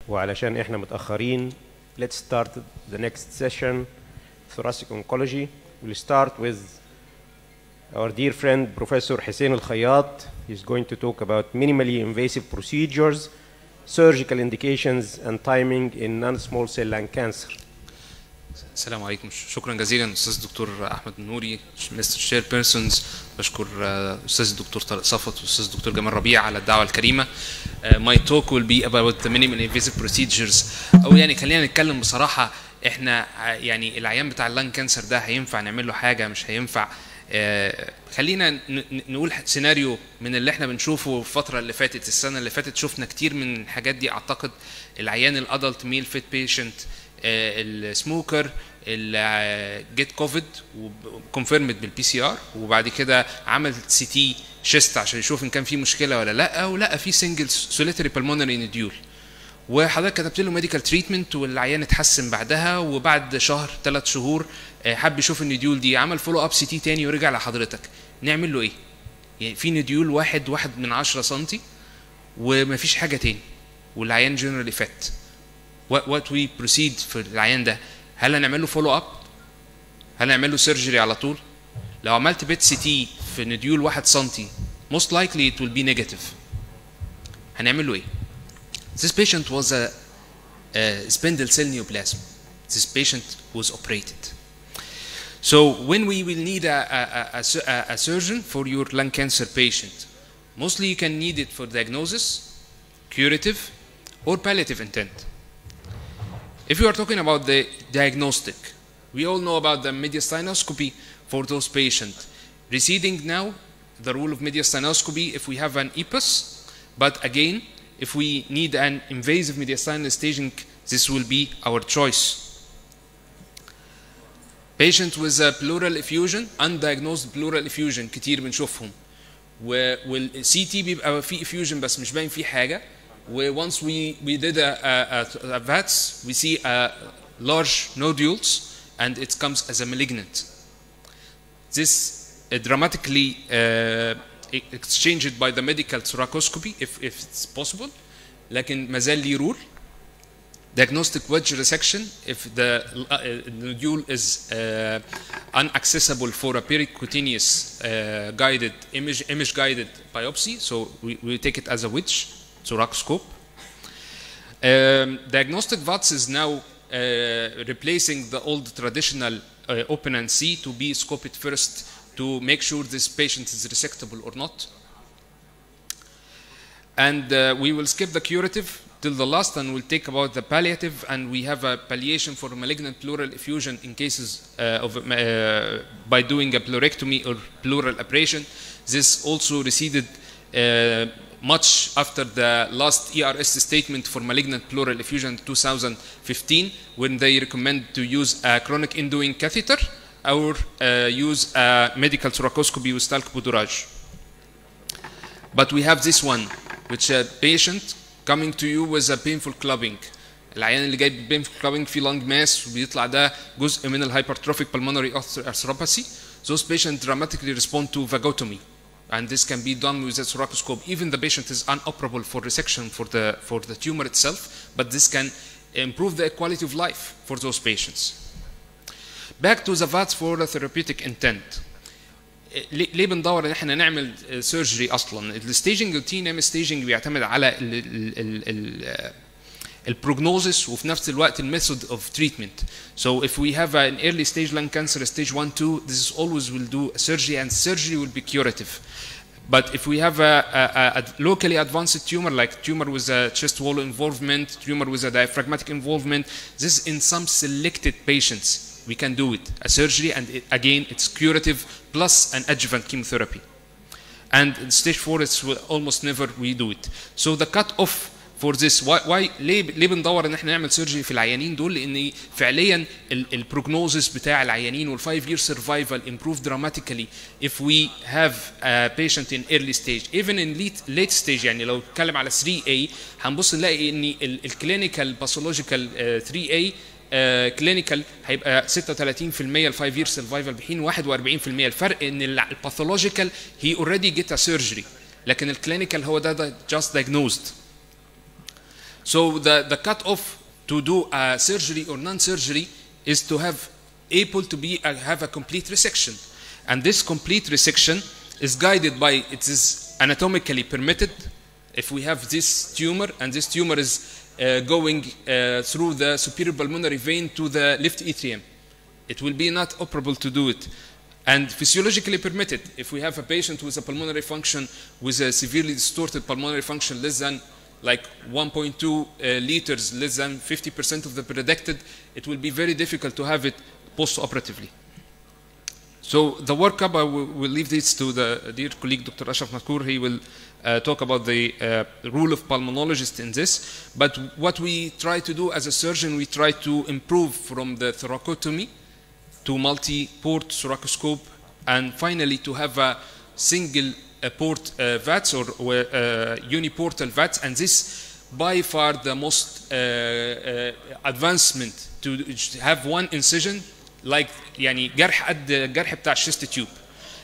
وعلشان احنا متأخرين let's start the next session thoracic oncology. We'll start with our dear friend Professor Hussein Al-Khayyat. He's going to talk about minimally invasive procedures, surgical indications and timing in non-small cell lung cancer. السلام عليكم. شكرا جزيلا استاذ الدكتور احمد النوري مستر شير بيرسونز. بشكر استاذ الدكتور طارق صفوت واستاذ الدكتور جمال ربيع على الدعوه الكريمه. My talk will be about the minimally invasive procedures. او يعني خلينا نتكلم بصراحه، احنا يعني العيان بتاع اللنج كانسر ده هينفع نعمل له حاجه مش هينفع؟ خلينا نقول سيناريو من اللي احنا بنشوفه الفتره اللي فاتت. السنه اللي فاتت شفنا كتير من الحاجات دي. اعتقد العيان الادلت ميل فيت بيشنت، السموكر اللي جيت كوفيد وكونفيرمد بالبي سي ار، وبعد كده عمل سي تي شيست عشان يشوف ان كان في مشكله ولا لا، ولقى في سنجل سوليتري بالمونري نديول، وحضرتك كتبت له ميديكال تريتمنت والعيان اتحسن بعدها، وبعد شهر 3 شهور حب يشوف النديول دي، عمل فولو اب سي تي تاني ورجع لحضرتك. نعمل له ايه؟ يعني في نديول 1.1 سم ومفيش حاجه تاني والعيان جنرالي فات. what we proceed في العيان ده؟ هل هنعمل له فولو اب؟ هل هنعمل له سيرجري على طول؟ لو عملت بيت سي تي في نديول 1 سم most likely it will be negative. هنعمل له ايه؟ This patient was a spindle cell neoplasm. This patient was operated. So when we will need a surgeon for your lung cancer patient, mostly you can need it for diagnosis, curative, or palliative intent. If you are talking about the diagnostic, we all know about the mediastinoscopy for those patients. Receding now, the rule of mediastinoscopy if we have an EPUS, but again, if we need an invasive mediastinal staging, this will be our choice. Patient with a pleural effusion, undiagnosed pleural effusion كتير بنشوفهم، والسي تي بيبقى فيه effusion بس مش باين فيه حاجة. Once we did a VATS, we see large nodules and it comes as a malignant. This dramatically exchanged by the medical thoracoscopy if it's possible. لكن ما زال ليه rule. Diagnostic wedge resection if the nodule is unaccessible for a pericutaneous guided image guided biopsy, so we take it as a wedge thoracoscope. Diagnostic VATS is now replacing the old traditional open and see to be scoped first to make sure this patient is resectable or not. And we will skip the curative till the last and we'll take about the palliative, and we have a palliation for malignant pleural effusion in cases by doing a pleurectomy or pleural abrasion. This also receded much after the last ERS statement for malignant pleural effusion in 2015, when they recommend to use a chronic indwelling catheter or use a medical thoracoscopy with talc boudourage. But we have this one, which a patient coming to you with a painful clubbing. العيان اللي جاي painful clubbing في lung mass وبيطلع ده جزء من hypertrophic pulmonary arthropathy. Those patients dramatically respond to vagotomy. And this can be done with a thoracoscope. Even the patient is inoperable for resection for the tumor itself, but this can improve the quality of life for those patients. Back to the VATS for the therapeutic intent. ليه بندور ان احنا نعمل سيرجري اصلا؟ الستيجنج روتين ستيجنج بيعتمد على البروجنوزس وفي نفس الوقت الميثود اوف تريتمنت. So if we have an early stage lung cancer, stage 1, 2, this is always will do a surgery, and surgery will be curative. But if we have a locally advanced tumor, like tumor with a chest wall involvement, tumor with a diaphragmatic involvement, this in some selected patients we can do it, a surgery, and again it's curative plus an adjuvant chemotherapy. And in stage 4 it's almost never we do it. So the cut off for this, why ليه بندور ان احنا نعمل سيرجري في العيانين دول؟ لان فعليا البروجنوزس بتاع العيانين وال 5 year survival improve dramatically if we have a patient in early stage. Even in late stage، يعني لو نتكلم على 3A هنبص نلاقي ان الكلينيكال باثولوجيكال 3A كلينيكال هيبقى 36% ال 5 year survival بحين 41%. الفرق ان الباثولوجيكال he already get a surgery، لكن الكلينيكال هو ده just diagnosed. So the cutoff to do a surgery or non-surgery is to have a complete resection. And this complete resection is guided by, it is anatomically permitted. If we have this tumor, and this tumor is going through the superior pulmonary vein to the left atrium, it will be not operable to do it. And physiologically permitted, if we have a patient with a pulmonary function, with a severely distorted pulmonary function less than like 1.2 liters, less than 50% of the predicted, it will be very difficult to have it post-operatively. So the workup, I will leave this to the dear colleague Dr. Ashraf Makour. He will talk about the role of pulmonologist in this. But what we try to do as a surgeon, we try to improve from the thoracotomy to multi-port thoracoscope, and finally to have a single port VATS or uniportal VATS. And this by far the most advancement, to have one incision like يعني جرح قد الجرح بتاع الشيست tube.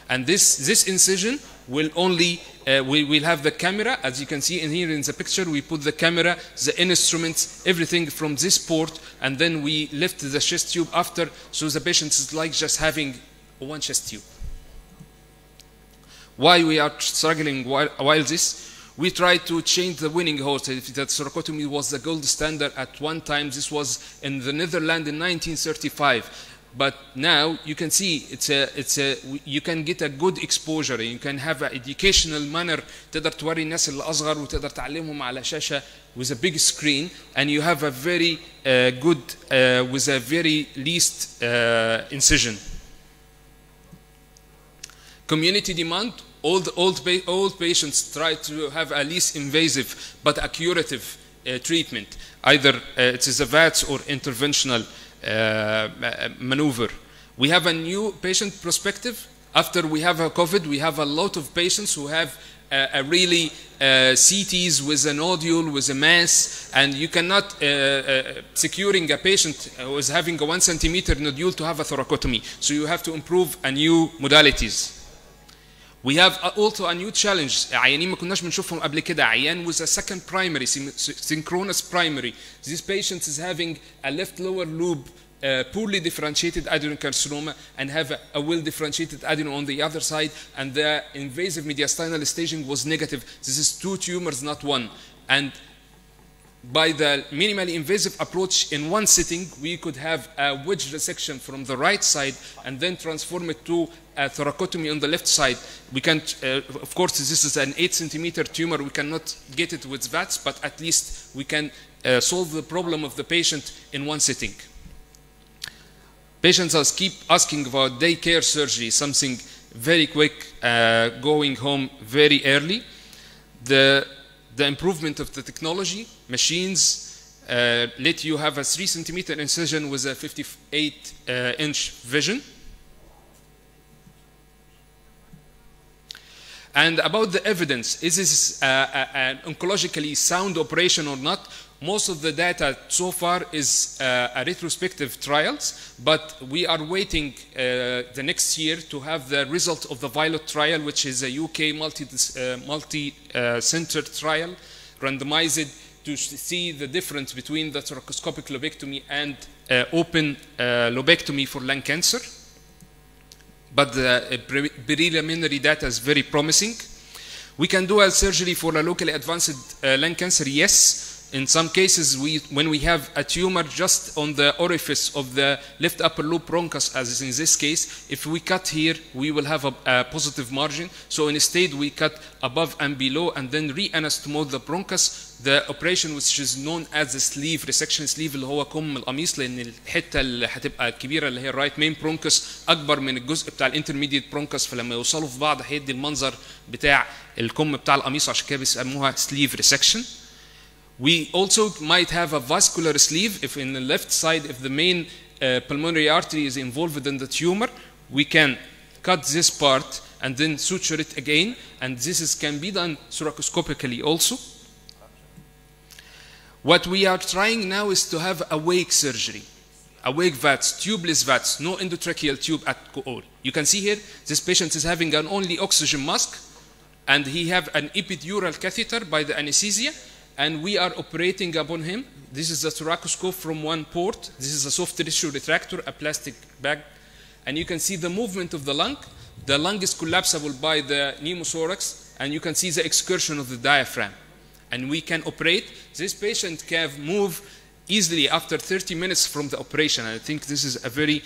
And this incision will only we'll have the camera, as you can see in here in the picture. We put the camera, the instruments, everything from this port, and then we lift the chest tube after, so the patient is like just having one chest tube. Why we are struggling while this? We try to change the winning horse. That thoracotomy was the gold standard at one time. This was in the Netherlands in 1935. But now you can see you can get a good exposure. You can have an educational manner. تقدر توري الناس اللي أصغر وتقدر تعلمهم على شاشة with a big screen, and you have a very good with a very least incision. Community demand. All patients try to have a least invasive but a curative treatment. Either it is a VATS or interventional maneuver. We have a new patient perspective. After we have a COVID, we have a lot of patients who have a really CTs with a nodule, with a mass, and you cannot securing a patient who is having a 1 centimeter nodule to have a thoracotomy. So you have to improve a new modalities. We have also a new challenge. عيانين ما كناش بنشوفهم قبل كده. عيان with a second primary, synchronous primary. This patient is having a left lower lobe poorly differentiated adenocarcinoma and have a well-differentiated adeno on the other side, and the invasive mediastinal staging was negative. This is 2 tumors, not 1. And by the minimally invasive approach in one sitting, we could have a wedge resection from the right side and then transform it to a thoracotomy on the left side. We can't, of course, this is an 8 centimeter tumor. We cannot get it with VATS, but at least we can solve the problem of the patient in one sitting. Patients keep asking about daycare surgery, something very quick, going home very early. The improvement of the technology, machines let you have a 3 centimeter incision with a 58 inch vision. And about the evidence, is this an oncologically sound operation or not? Most of the data so far is a retrospective trials, but we are waiting the next year to have the result of the Violet trial, which is a UK multi-center trial, randomized to see the difference between the thoracoscopic lobectomy and open lobectomy for lung cancer. But the preliminary data is very promising. We can do a surgery for a locally advanced lung cancer, yes. In some cases, when we have a tumor just on the orifice of the left upper lobe bronchus, as is in this case, if we cut here, we will have a positive margin. So instead, we cut above and below and then re-anastomose the bronchus. The operation which is known as the sleeve resection, sleeve اللي هو كم القميص، لأن الحتة اللي هتبقى الكبيرة اللي هي right main bronchus أكبر من الجزء بتاع الانترميديت bronchus، فلما يوصلوا في بعض هيدي المنظر بتاع الكم بتاع القميص، عشان كده بيسموها sleeve resection. We also might have a vascular sleeve if in the left side, if the main pulmonary artery is involved in the tumor, we can cut this part and then suture it again, and this can be done thoracoscopically also. What we are trying now is to have awake surgery, awake VATS, tubeless VATS, no endotracheal tube at all. You can see here, this patient is having an only oxygen mask, and he have an epidural catheter by the anesthesia, and we are operating upon him. This is a thoracoscope from one port. This is a soft tissue retractor, a plastic bag. And you can see the movement of the lung. The lung is collapsible by the pneumothorax, and you can see the excursion of the diaphragm. And we can operate. This patient can move easily after 30 minutes from the operation. I think this is a very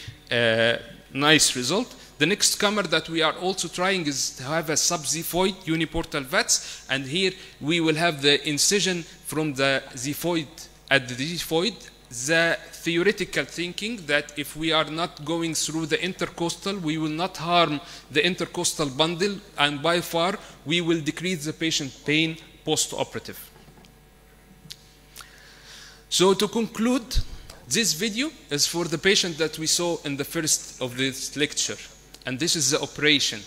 nice result. The next camera that we are also trying is to have a sub-xiphoid uniportal VATS, and here we will have the incision from the xiphoid at the xiphoid. The theoretical thinking that if we are not going through the intercostal, we will not harm the intercostal bundle, and by far we will decrease the patient pain post-operative. So to conclude, this video is for the patient that we saw in the first of this lecture. And this is the operation.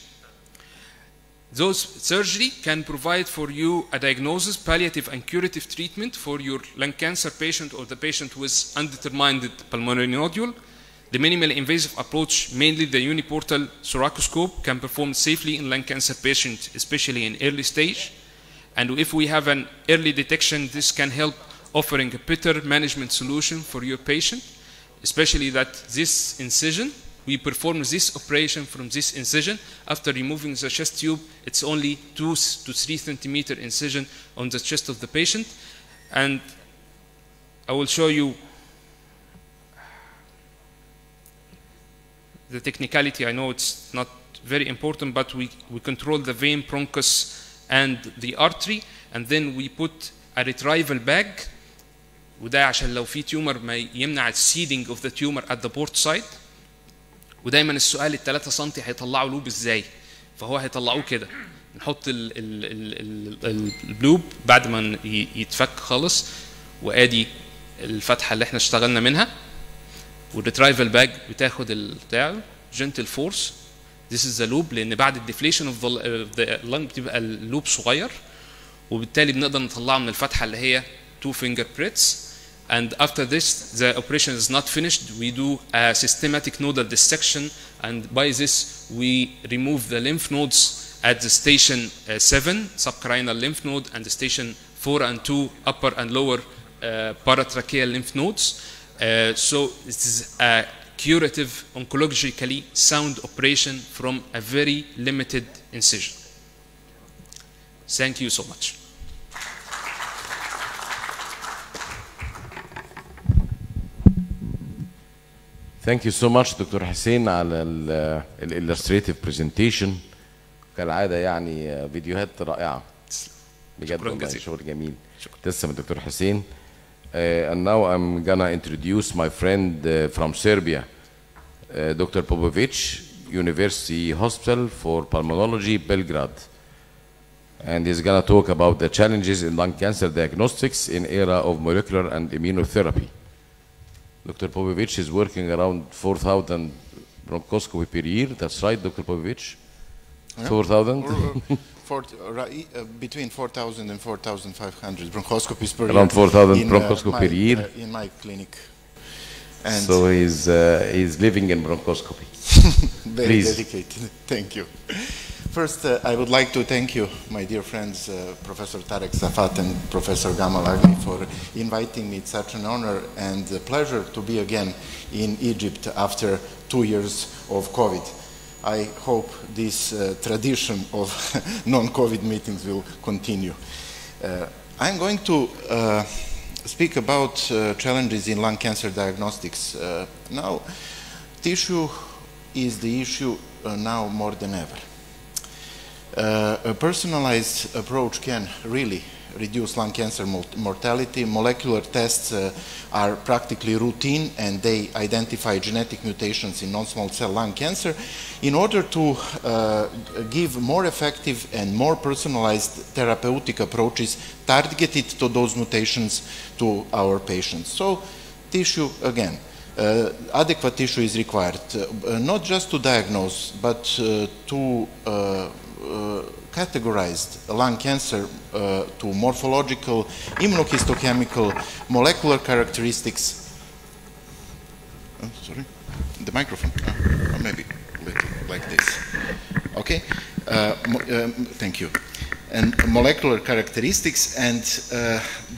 Those surgery can provide for you a diagnosis, palliative and curative treatment for your lung cancer patient or the patient with undetermined pulmonary nodule. The minimally invasive approach, mainly the uniportal thoracoscope, can perform safely in lung cancer patients, especially in early stage. And if we have an early detection, this can help offering a better management solution for your patient, especially that this incision, we perform this operation from this incision. After removing the chest tube, it's only 2 to 3 centimeter incision on the chest of the patient. And I will show you the technicality. I know it's not very important, but we control the vein, bronchus, and the artery, and then we put a retrieval bag. وده عشان لو في تيومر ما يمنع السيدنج of the tumor at the port side. ودايما السؤال ال 3 سم هيطلعوا لوب ازاي؟ فهو هيطلعوه كده. نحط البلوب بعد ما يتفك خالص، وادي الفتحه اللي احنا اشتغلنا منها. والريترايفل باج بتاخد البتاع جنتل فورس. This is the loop، لان بعد الديفليشن اوف ذا لانج بتبقى اللوب صغير، وبالتالي بنقدر نطلعه من الفتحه اللي هي 2 finger prints. And after this, the operation is not finished. We do a systematic nodal dissection, and by this we remove the lymph nodes at the station 7, subcarinal lymph node, and the station 4 and 2, upper and lower paratracheal lymph nodes. So this is a curative, oncologically sound operation from a very limited incision. Thank you so much. Thank you so much دكتور حسين على الillustrative presentation. كالعادة يعني فيديوهات رائعة بجد والله، شغل جميل. تسلم الدكتور حسين. And now I'm gonna introduce my friend from Serbia, Dr. Popovic, University Hospital for Pulmonology, Belgrade. And he's gonna talk about the challenges in lung cancer diagnostics in era of molecular and immunotherapy. Dr. Popovic is working around 4,000 bronchoscopy per year. That's right, Dr. Popovic? 4,000? Between 4,000 and 4,500 bronchoscopies per year. Around 4,000 bronchoscopy per year? In my clinic. And so he's living in bronchoscopy. Very Please. dedicated. Thank you. First, I would like to thank you, my dear friends, Professor Tarek Safat and Professor Gamal Agli, for inviting me. It's such an honor and a pleasure to be again in Egypt after 2 years of COVID. I hope this tradition of non-COVID meetings will continue. I'm going to speak about challenges in lung cancer diagnostics. Now, tissue is the issue now more than ever. A personalized approach can really reduce lung cancer mortality. Molecular tests are practically routine, and they identify genetic mutations in non-small cell lung cancer in order to give more effective and more personalized therapeutic approaches targeted to those mutations to our patients. So tissue, again, adequate tissue is required, not just to diagnose, but to categorized lung cancer to morphological, immunohistochemical, molecular characteristics. Oh, sorry, the microphone. Maybe a little like this. Okay, thank you. and molecular characteristics, and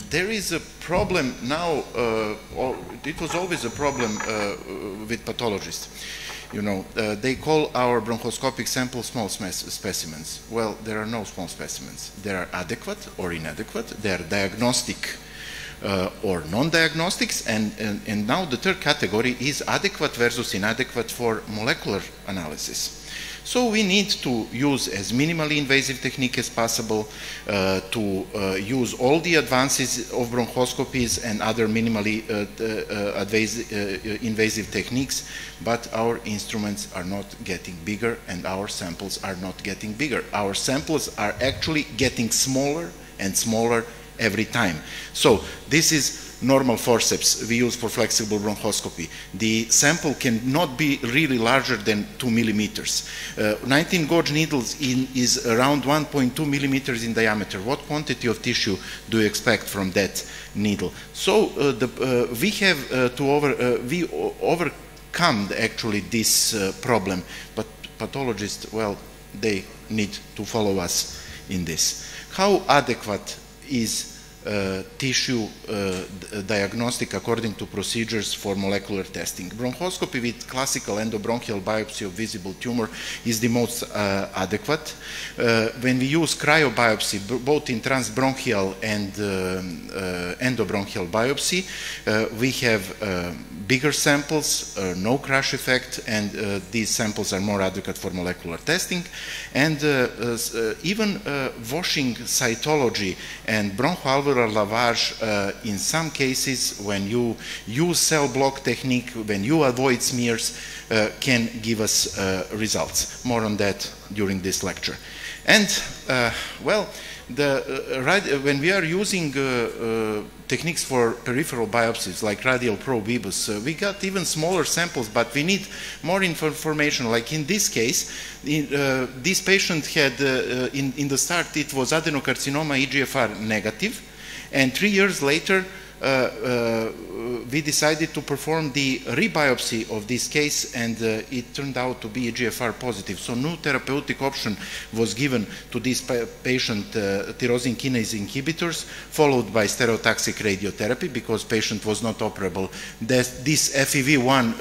there is a problem now, it was always a problem with pathologists. You know, they call our bronchoscopic samples small specimens. Well, there are no small specimens. They are adequate or inadequate. They are diagnostic or non-diagnostics, and now the third category is adequate versus inadequate for molecular analysis. So we need to use as minimally invasive technique as possible, to use all the advances of bronchoscopies and other minimally invasive techniques, but our instruments are not getting bigger and our samples are not getting bigger. Our samples are actually getting smaller and smaller every time. So this is normal forceps we use for flexible bronchoscopy. The sample cannot be really larger than 2 millimeters. 19 gauge needles is around 1.2 millimeters in diameter. What quantity of tissue do you expect from that needle? So we have to overcome actually this problem, but pathologists, well, they need to follow us in this. How adequate is tissue diagnostic according to procedures for molecular testing? Bronchoscopy with classical endobronchial biopsy of visible tumor is the most adequate. When we use cryobiopsy, both in transbronchial and endobronchial biopsy, we have bigger samples, no crash effect, and these samples are more adequate for molecular testing. And even washing cytology and bronchoalveolar lavage, in some cases, when you use cell block technique, when you avoid smears, can give us results. More on that during this lecture. And well, when we are using techniques for peripheral biopsies like radial probe EBUS, we got even smaller samples, but we need more information. Like in this case, this patient had, in the start, it was adenocarcinoma EGFR negative, and 3 years later, we decided to perform the rebiopsy of this case, and it turned out to be EGFR positive. So no therapeutic option was given to this patient, tyrosine kinase inhibitors, followed by stereotaxic radiotherapy, because patient was not operable. This FEV1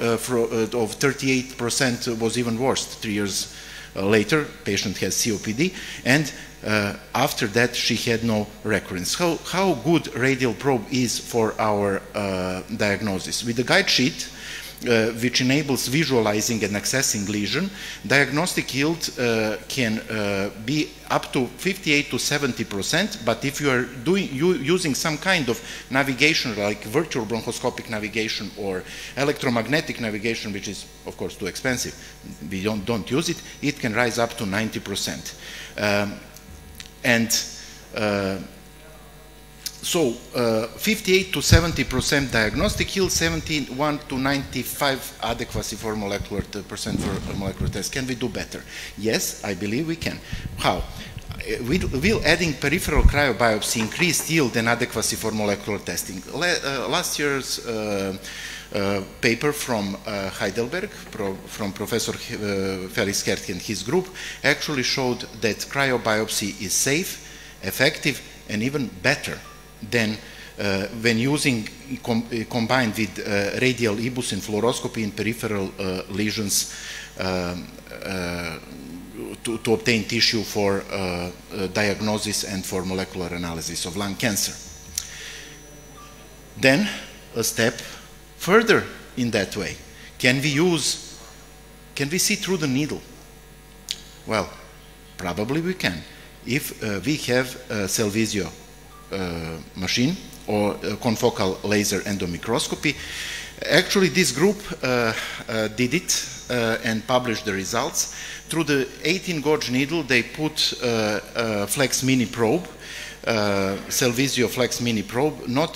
of 38% was even worse 3 years later. Patient has COPD, and after that she had no recurrence. How good radial probe is for our diagnosis? With the guide sheet, which enables visualizing and accessing lesion, diagnostic yield can be up to 58 to 70%, but if you are using some kind of navigation like virtual bronchoscopic navigation or electromagnetic navigation, which is of course too expensive, we don't use it, it can rise up to 90%. So 58 to 70% diagnostic yield, 71 to 95 adequacy for molecular for molecular test. Can we do better? Yes, I believe we can. How? Will adding peripheral cryobiopsy increase yield and adequacy for molecular testing? Last year's paper from Heidelberg, from Professor Felix Hertke and his group, actually showed that cryobiopsy is safe, effective, and even better than when using combined with radial EBUS and fluoroscopy in peripheral lesions to obtain tissue for diagnosis and for molecular analysis of lung cancer. Then a step further in that way. Can we see through the needle? Well, probably we can. If we have a Cellvizio machine or confocal laser endomicroscopy. Actually, this group did it and published the results. Through the 18-gauge needle, they put Flex Mini probe, Cellvizio Flex Mini probe. Not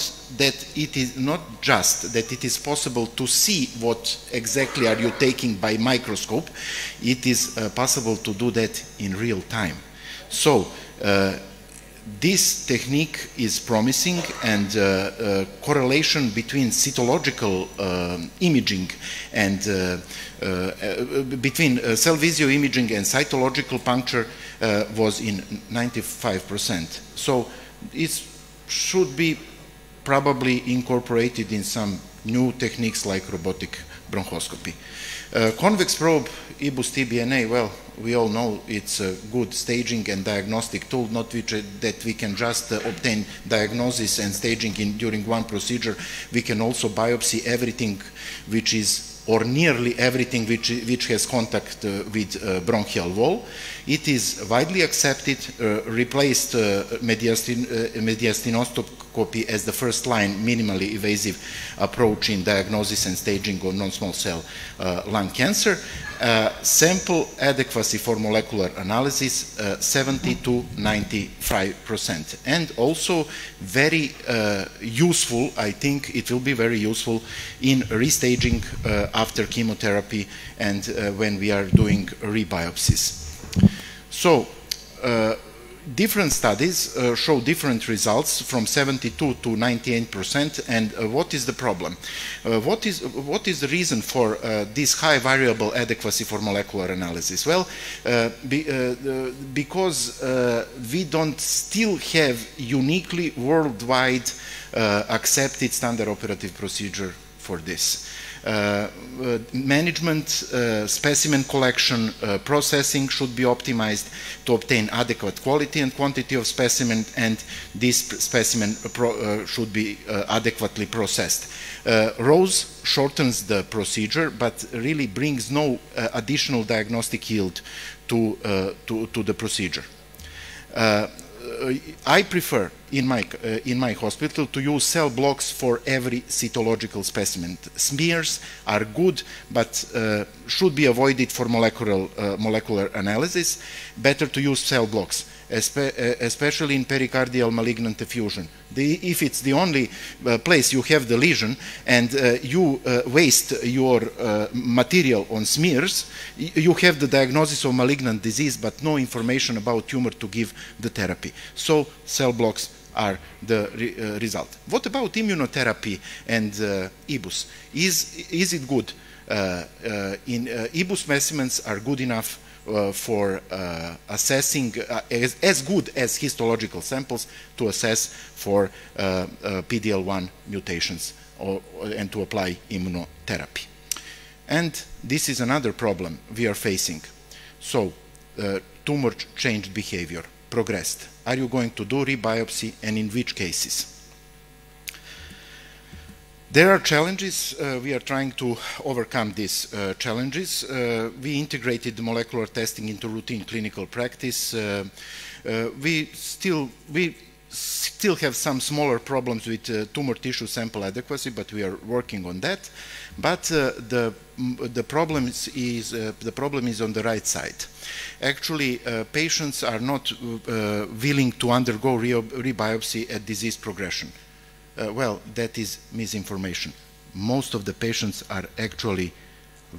just that it is possible to see what exactly are you taking by microscope. It is possible to do that in real time. So this technique is promising, and correlation between cytological imaging and between Cellvizio imaging and cytological puncture was in 95%. So it should be probably incorporated in some new techniques like robotic bronchoscopy. Convex probe EBUS TBNA, well, we all know it's a good staging and diagnostic tool, not that we can just obtain diagnosis and staging during one procedure. We can also biopsy everything which is, or nearly everything which has contact with bronchial wall. It is widely accepted, replaced mediastinoscopy as the first line minimally invasive approach in diagnosis and staging of non-small cell lung cancer. Sample adequacy for molecular analysis, 70 to 95%. And also very useful, I think it will be very useful in restaging after chemotherapy and when we are doing rebiopsies. So, different studies show different results from 72 to 98%. And what is the problem? What is the reason for this high variable adequacy for molecular analysis? Well, because we don't still have uniquely worldwide accepted standard operative procedure for this. Management, specimen collection, processing should be optimized to obtain adequate quality and quantity of specimen, and this specimen should be adequately processed. ROSE shortens the procedure, but really brings no additional diagnostic yield to the procedure. I prefer in my hospital to use cell blocks for every cytological specimen. Smears are good, but should be avoided for molecular analysis. Better to use cell blocks, especially in pericardial malignant effusion. If it's the only place you have the lesion and you waste your material on smears, you have the diagnosis of malignant disease but no information about tumor to give the therapy. So cell blocks are the result. What about immunotherapy and EBUS? Is it good? EBUS specimens are good enough for assessing, as good as histological samples to assess for PD-L1 mutations and to apply immunotherapy. And this is another problem we are facing. So, tumor changed behavior, progressed. Are you going to do rebiopsy, and in which cases? There are challenges. We are trying to overcome these challenges. We integrated the molecular testing into routine clinical practice. We still have some smaller problems with tumor tissue sample adequacy, but we are working on that. But the problem is on the right side. Actually, patients are not willing to undergo rebiopsy at disease progression. Well, that is misinformation. Most of the patients are actually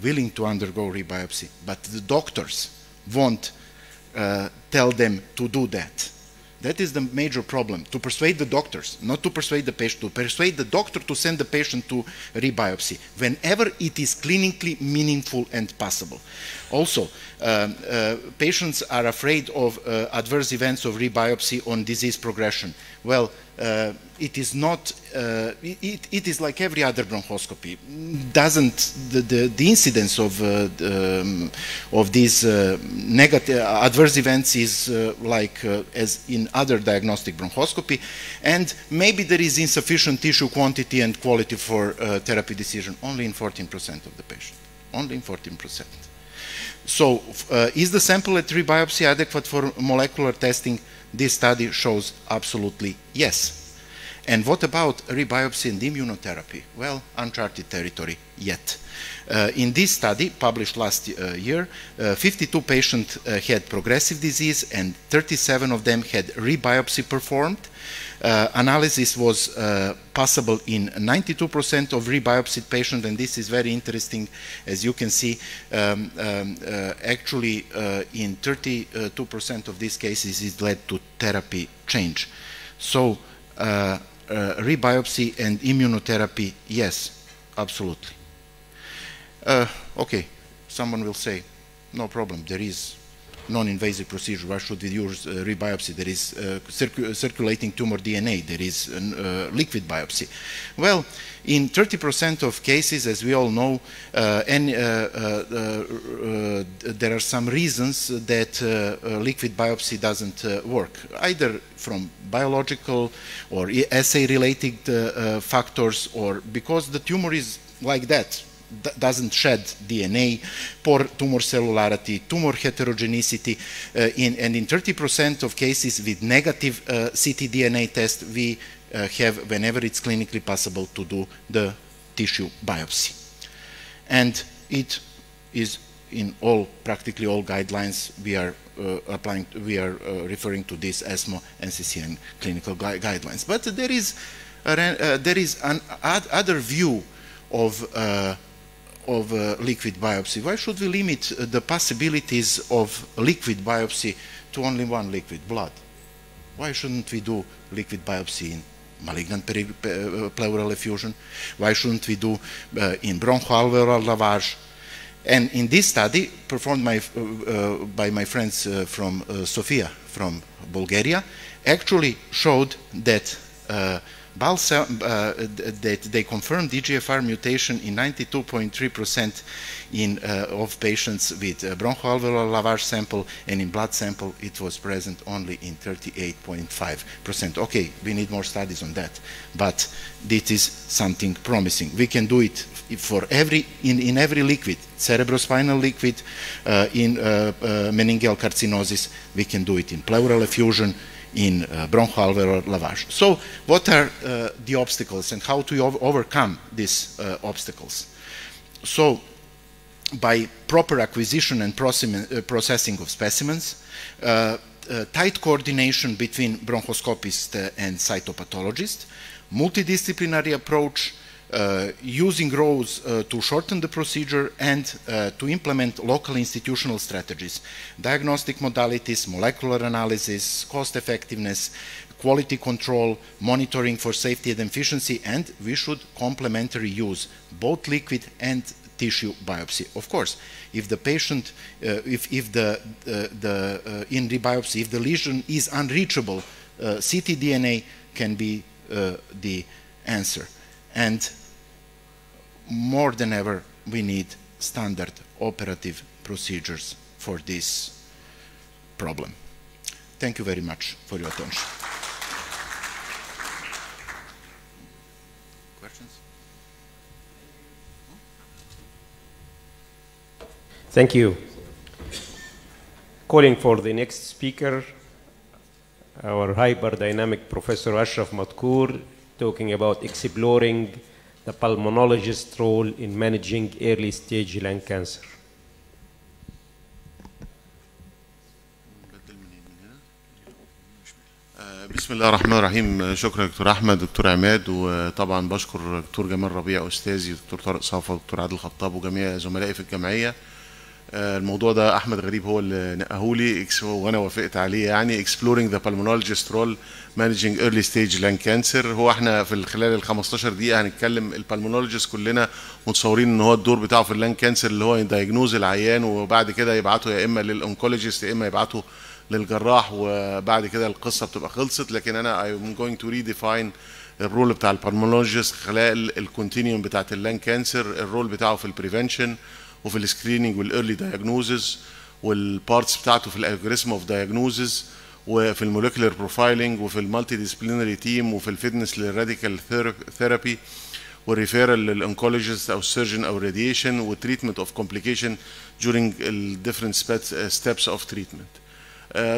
willing to undergo rebiopsy, but the doctors won't tell them to do that. That is the major problem, to persuade the doctors, not to persuade the patient, to persuade the doctor to send the patient to rebiopsy whenever it is clinically meaningful and possible. Also, patients are afraid of adverse events of rebiopsy on disease progression. Well, it is not, it is like every other bronchoscopy. The incidence of these negative adverse events is like as in other diagnostic bronchoscopy, and maybe there is insufficient tissue quantity and quality for therapy decision only in 14% of the patient, only in 14%. So, is the sample at rebiopsy adequate for molecular testing? This study shows absolutely yes. And what about rebiopsy and immunotherapy? Well, uncharted territory yet. In this study, published last year, 52 patients had progressive disease and 37 of them had rebiopsy performed. Analysis was possible in 92% of rebiopsied patients, and this is very interesting. As you can see, actually in 32% of these cases it led to therapy change. So rebiopsy and immunotherapy, yes, absolutely. Okay, someone will say, no problem, there is non-invasive procedure, why should we use rebiopsy? There is circulating tumor DNA, there is liquid biopsy. Well, in 30% of cases, as we all know, there are some reasons that liquid biopsy doesn't work, either from biological or assay-related factors, or because the tumor is like that, doesn't shed DNA, poor tumor cellularity, tumor heterogeneity, and in 30% of cases with negative ctDNA test, we have, whenever it's clinically possible, to do the tissue biopsy. And it is in practically all guidelines we are referring to this ESMO NCCN clinical guidelines. But there is an other view of liquid biopsy. Why should we limit the possibilities of liquid biopsy to only one liquid, blood? Why shouldn't we do liquid biopsy in malignant pleural effusion? Why shouldn't we do in bronchoalveolar lavage? And in this study, performed by my friends from Sofia, from Bulgaria, actually showed that that they confirmed EGFR mutation in 92.3% of patients with bronchoalveolar lavage sample, and in blood sample it was present only in 38.5%. Okay, we need more studies on that, but this is something promising. We can do it for in every liquid, cerebrospinal liquid, in meningeal carcinosis. We can do it in pleural effusion, in bronchoalveolar lavage. So what are the obstacles and how to overcome these obstacles? So by proper acquisition and processing of specimens, tight coordination between bronchoscopist and cytopathologist, multidisciplinary approach, using rows to shorten the procedure, and to implement local institutional strategies, diagnostic modalities, molecular analysis, cost effectiveness, quality control, monitoring for safety and efficiency, and we should complementary use both liquid and tissue biopsy. Of course, if the patient, in the biopsy, if the lesion is unreachable, ctDNA can be the answer. And more than ever, we need standard operative procedures for this problem. Thank you very much for your attention. Questions? Thank you. Calling for the next speaker, our hyperdynamic Professor Ashraf Matkour, talking about exploring the pulmonologist's role in managing early stage lung cancer. بسم الله الرحمن الرحيم. شكرا دكتور احمد، دكتور عماد، وطبعا بشكر دكتور جمال ربيع استاذي، دكتور طارق صافا، دكتور عادل خطاب، وجميع زملائي في الجمعيه. الموضوع ده احمد غريب هو اللي نقهولي وانا وافقت عليه، يعني exploring the pulmonologist role managing early stage lung cancer. هو احنا في خلال ال 15 دقيقه هنتكلم البالمونولوجيست كلنا متصورين ان هو الدور بتاعه في اللان كانسر اللي هو يدايجنوز العيان، وبعد كده يبعته يا اما للانكولوجيست يا اما يبعته للجراح، وبعد كده القصه بتبقى خلصت. لكن انا I'm going to redefine الرول بتاع البالمونولوجيست خلال الكونتينيوم بتاعت اللان كانسر، الرول بتاعه في البريفنشن وفي السكريننج والايرلي دايجنوزز، والبارتس بتاعته في الالجوريثم اوف دايجنوزز، وفي الموليكولر بروفايلنج، وفي المالتي ديسبلينري تيم، وفي الفيتنس للراديكال ثيرابي، والريفيرال للانكولوجيست او السيرجن او الراديشن، والتريتمنت اوف كومبليكيشن during الديفرنت ستيبس اوف تريتمنت.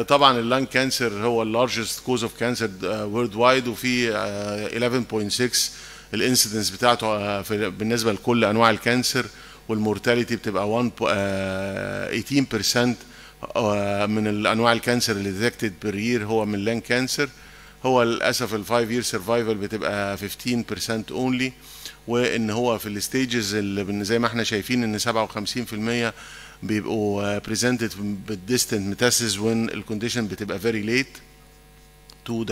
طبعا اللان كانسر هو اللارجست كوز اوف كانسر وورلد وايد، وفي 11.6 الانسيدنس بتاعته بالنسبه لكل انواع الكانسر، والمورتاليتي بتبقى 18% من الانواع الكانسر اللي ديتكتد بير يير هو من لان كانسر. هو للاسف ال 5 year survival بتبقى 15% اونلي، وان هو في الستيجز اللي زي ما احنا شايفين ان 57% بيبقوا presented بالديستنت ميتاسيس when الكونديشن بتبقى very late to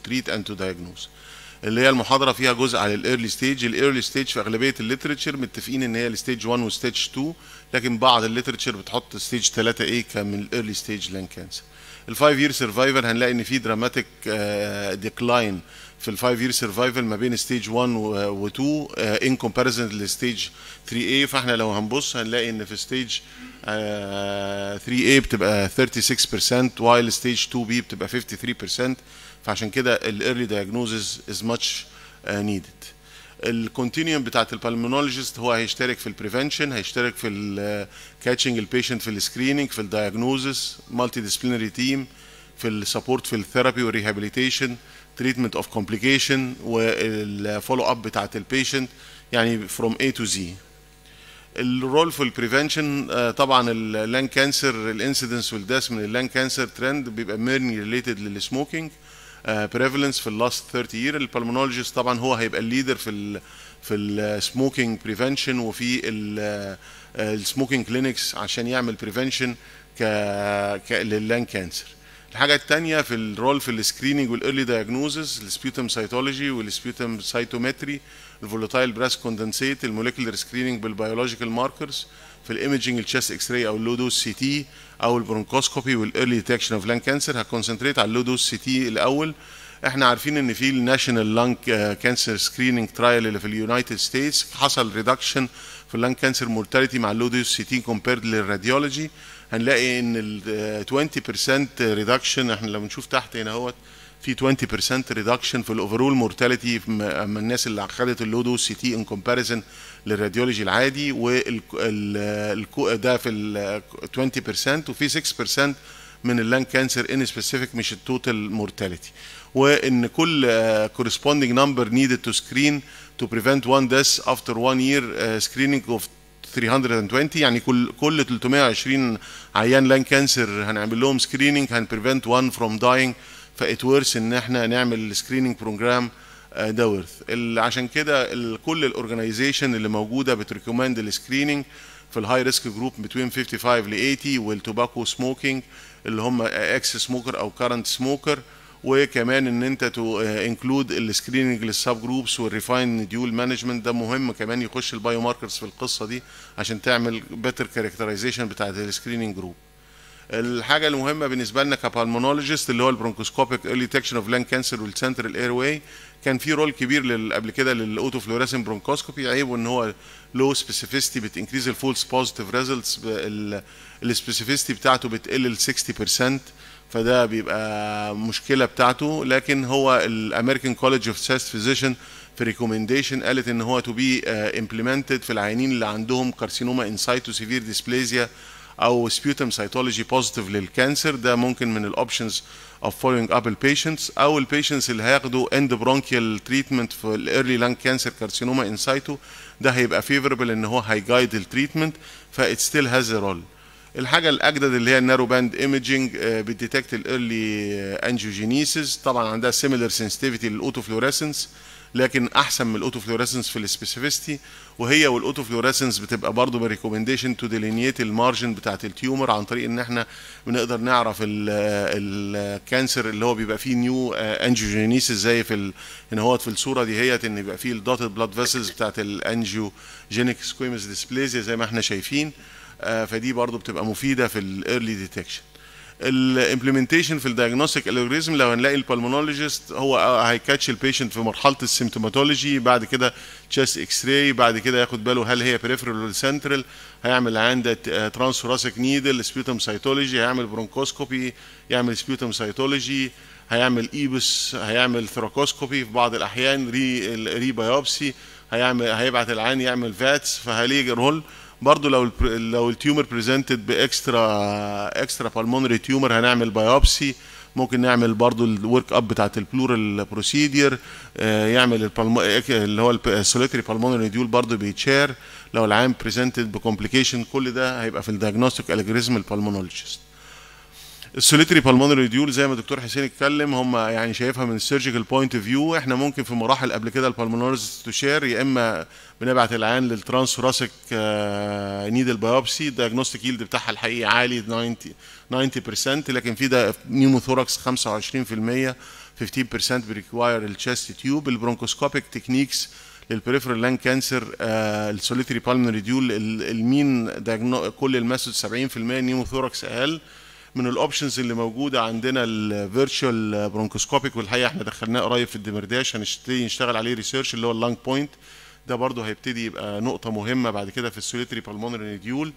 treat and to diagnose. اللي هي المحاضره فيها جزء على الايرلي ستيج. الايرلي ستيج في اغلبيه الليترشر متفقين ان هي الستيج 1 وستيج 2، لكن بعض الليترشر بتحط ستيج 3A كمن الايرلي ستيج لان كانسر. الفايف يير سرفايفل هنلاقي ان في دراماتيك ديكلاين في الفايف يير سرفايفل ما بين ستيج 1 و2 ان كومباريزن لستيج 3A. فاحنا لو هنبص هنلاقي ان في ستيج 3A بتبقى 36% while ستيج 2B بتبقى 53%. فعشان كده الايرلي دايجنوزز از ماتش نيدد. الكونتينيوم بتاعت البالمونولوجيست هو هيشترك في البريفنشن، هيشترك في الكاتشنج البيشنت، في السكريننج، في الدايجنوزس، مالتي ديسبلينري تيم، في السبورت، في الثيرابي والريهابيليتيشن، تريتمنت اوف كومبليكيشن، والفولو اب بتاعت البيشنت، يعني فروم A to Z. الرول في البريفنشن طبعا اللان كانسر الانسيدنس والداس من اللان كانسر ترند بيبقى ميرني ريليتد للسموكينج prevalence في اللاست 30 year. البالمونولوجيست طبعا هو هيبقى الليدر في السموكينج بريفنشن وفي السموكينج كلينكس عشان يعمل بريفنشن لللان كانسر. الحاجه الثانيه في الرول في السكريننج والايرلي دايجنوزز، السبيوتم سايتولوجي والسبيوتم سايتومتري، الفولاتايل براس كوندنسيت، الموليكولر سكريننج بالبيولوجيكال ماركرز، في الايمجنج الشيست اكس راي او اللو دوز سي تي او البرونكوسكوبي والايرلي ديتكشن اوف لان كانسر. هكونسنتريت على اللو دوز سي تي الاول. احنا عارفين ان في الناشونال لانج كانسر سكريننج ترايل اللي في اليونايتد ستيتس حصل ريدكشن في اللانج كانسر مورتاليتي مع اللو دوز سي تي كومبيرد للراديولوجي. هنلاقي ان ال 20% ريدكشن، احنا لو بنشوف تحت هنا اهوت في 20% ريدكشن في الاوفرول مورتاليتي من الناس اللي خدت اللو دوز سي تي ان كومباريزن للراديولوجي العادي، ده في ال 20%، وفي 6% من اللان كانسر ان سبيسيفيك مش التوتال مورتاليتي. وان كل corresponding number needed to screen to prevent one death after 1 year screening of 320، يعني كل 320 عيان لان كانسر هنعمل لهم سكريننج هن prevent one from dying. فإت ورث ان احنا نعمل السكريننج بروجرام ده ورث. عشان كده كل الاورجنايزيشن اللي موجوده بتريكومند السكريننج في الهاي ريسك جروب بين 55 ل 80، والتوباكو سموكينج اللي هم اكس سموكر او كارنت سموكر، وكمان ان انت تو انكلود السكريننج للسب جروبس والريفاين ديول مانجمنت. ده مهم كمان يخش البايو ماركرز في القصه دي عشان تعمل بيتر كاركترايزيشن بتاعت السكريننج جروب. الحاجه المهمه بالنسبه لنا كبالمونولوجيست اللي هو البرونكوسكوبيك ايرلي ديتكشن اوف لان كانسر والسنترال اير واي. كان في رول كبير قبل كده للاوتو فلوريسنت برونكوسكوبي، عيبه ان هو لو سبيسيفيستي بتنكريز الفولس بوزيتيف ريزلتس، السبيسيفيستي بتاعته بتقل ل 60%، فده بيبقى مشكله بتاعته. لكن هو الامريكان كولج اوف سيست فيزيشن في ريكومنديشن قالت ان هو تو بي امبلمنتد في العيانين اللي عندهم كارسينوما انسايتو سيفير ديسبليزيا او سبيوتم سايتولوجي بوزيتيف للكانسر. ده ممكن من الاوبشنز اوف فولوينج اب البيشنتس، او البيشنتس اللي هياخدوا اند برونكيال تريتمنت في الايرلي لانج كانسر كارسينوما انسايتو. ده هيبقى فيفربل ان هو هيجايد التريتمنت، فات ستيل هاز ا رول. الحاجه الاجدد اللي هي النارو باند ايمجنج بتديتكت الايرلي انجيوجينيسيس. طبعا عندها سيميلر سنسيتيفيتي للاوتو فلوريسنس، لكن احسن من الاوتو فلوريسنس في السبيسيفيستي. وهي والاوتو فلوريسنس بتبقى برضه بريكومنديشن تو ديلينيت المارجن بتاعت التيومر عن طريق ان احنا بنقدر نعرف الكانسر اللي هو بيبقى فيه نيو انجيوجينيسيس، زي هنا هو في الصوره دي هيت ان يبقى فيه الدوتد بلاد فيسلز بتاعت الانجيوجينيك سكويمس ديسبليزيا زي ما احنا شايفين. فدي برضو بتبقى مفيده في الايرلي ديتكشن. الامبلمنتيشن في الدايجنوستيك الجوريزم، لو هنلاقي البالمونولوجيست هو هيكاتش البيشنت في مرحله السيمتوماتولوجي، بعد كده تشيست اكس راي، بعد كده ياخد باله هل هي بريفرال ولا سنترال، هيعمل عنده ترانس ثوراسيك نيدل، سبيوتم سايتولوجي، هيعمل برونكوسكوبي، يعمل سبيوتم سايتولوجي، هيعمل ايبس، هيعمل ثراكوسكوبي في بعض الاحيان، ري بايوبسي، هيبعت العين يعمل فاتس. فهليجي رول برضه لو التيومر بريزنتد باكسترا بالمونري تيومر هنعمل بايوبسي. ممكن نعمل برضه الورك اب بتاعت البلورال بروسيدير، يعمل اللي هو السوليتري بالمونري ديول برضه بيتشير لو العام بريزنتد بكومبليكيشن. كل ده هيبقى في الدايجنوستيك الجوريزم البالمونولوجيست. السوليتري بالمونري ديول زي ما الدكتور حسين اتكلم، هم يعني شايفها من السيرجيكال بوينت اوف فيو. احنا ممكن في مراحل قبل كده البالمونولوجيست تشير، يا اما بنبعت العيان للترانس ثوراسيك نيدل بايوبسي. الدايجنوستيك يلد بتاعها الحقيقي عالي 90%، لكن في ده نيموثوركس 25%، 15% بيريكواير الشيست تيوب. البرونكوسكوبيك تكنيكس للبريفرال لان كانسر السوليتري بالمونري ديول المين كل الميثود 70% نيموثوركس اقل. من الاوبشنز اللي موجوده عندنا الفيرتشوال برونكوسكوبيك، والحقيقه احنا دخلناه قريب في الدمرداش، هنبتدي نشتغل عليه ريسيرش اللي هو اللانج بوينت، ده برضه هيبتدي يبقى نقطه مهمه بعد كده في السوليتري بالمونري ديول.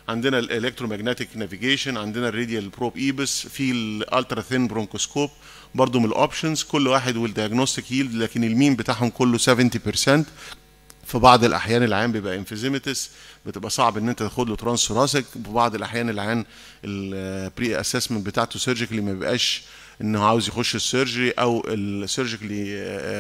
عندنا الالكترومagnetic نافيجيشن، عندنا الراديال بروب ايبس، في الالترا ثين برونكوسكوب برضه من الاوبشنز، كل واحد والدياجنوستيك ييلد، لكن المين بتاعهم كله 70%. في بعض الاحيان العيان بيبقى انفيزيمتس، بتبقى صعب ان انت تاخد له ترانس ثوراسيك. في بعض الاحيان العيان البري اسسمنت بتاعته سيرجيكلي ما بيبقاش انه عاوز يخش السيرجري، او السيرجيكلي